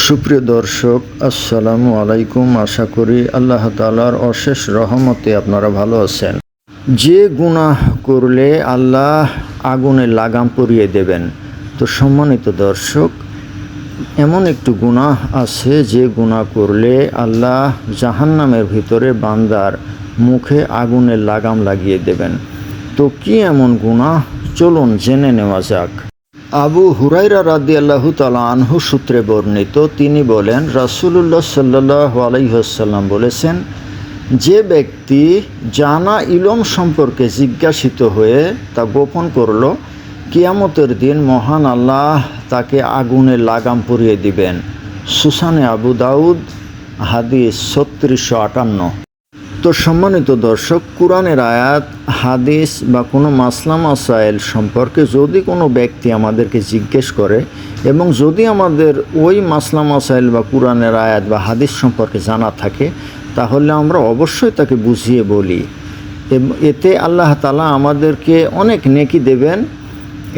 সুপ্রিয় দর্শক, আসসালামু আলাইকুম। আশা করি আল্লাহ তাআলার অশেষ রহমতে আপনারা ভালো আছেন। যে গুনাহ করলে আল্লাহ আগুনে লাগাম পরিয়ে দেবেন, তো সম্মানিত দর্শক, এমন একটু গুনাহ আছে যে গুনাহ করলে আল্লাহ জাহান্নামের ভিতরে বান্দার মুখে আগুনের লাগাম লাগিয়ে দেবেন। তো কি এমন গুনাহ, চলুন জেনে নেওয়া যাক। আবু হুরাইরা রাদিয়াল্লাহু তাআলা আনহু সূত্রে বর্ণিত, তিনি বলেন, রাসূলুল্লাহ সাল্লাল্লাহু আলাইহি ওয়াসাল্লাম বলেছেন, যে ব্যক্তি জানা ইলম সম্পর্কে জিজ্ঞাসিত হয়ে তা গোপন করল, কিয়ামতের দিন মহান আল্লাহ তাকে আগুনে লাগাম পরিয়ে দিবেন। সুসানে আবু দাউদ, হাদিস 3658। তো সম্মানিত দর্শক, কুরআনের আয়াত, হাদিস বা কোনো মাসলা মাসাইল সম্পর্কে যদি কোনো ব্যক্তি আমাদেরকে জিজ্ঞেস করে এবং যদি আমাদের ওই মাসলা মাসাইল বা কুরআনের আয়াত বা হাদিস সম্পর্কে জানা থাকে, তাহলে আমরা অবশ্যই তাকে বুঝিয়ে বলি। এতে আল্লাহ তাআলা আমাদেরকে অনেক নেকি দেবেন।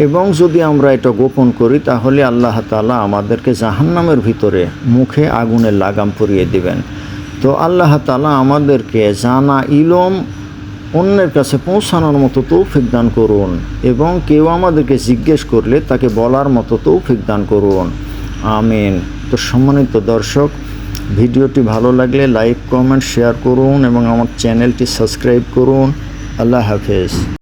এবং যদি আমরা এটা গোপন করি, তাহলে আল্লাহ তাআলা আমাদেরকে জাহান্নামের ভিতরে মুখে আগুনের লাগাম পরিয়ে দিবেন। তো আল্লাহ তাআলা আমাদেরকে জানা ইলম অন্যের কাছে পৌঁছানোর মতো তৌফিক দান করুন, এবং কেউ আমাদেরকে জিজ্ঞেস করলে তাকে বলার মতো তৌফিক দান করুন। আমিন। তো সম্মানিত দর্শক, ভিডিওটি ভালো লাগলে লাইক, কমেন্ট, শেয়ার করুন এবং আমার চ্যানেলটি সাবস্ক্রাইব করুন। আল্লাহ হাফেজ।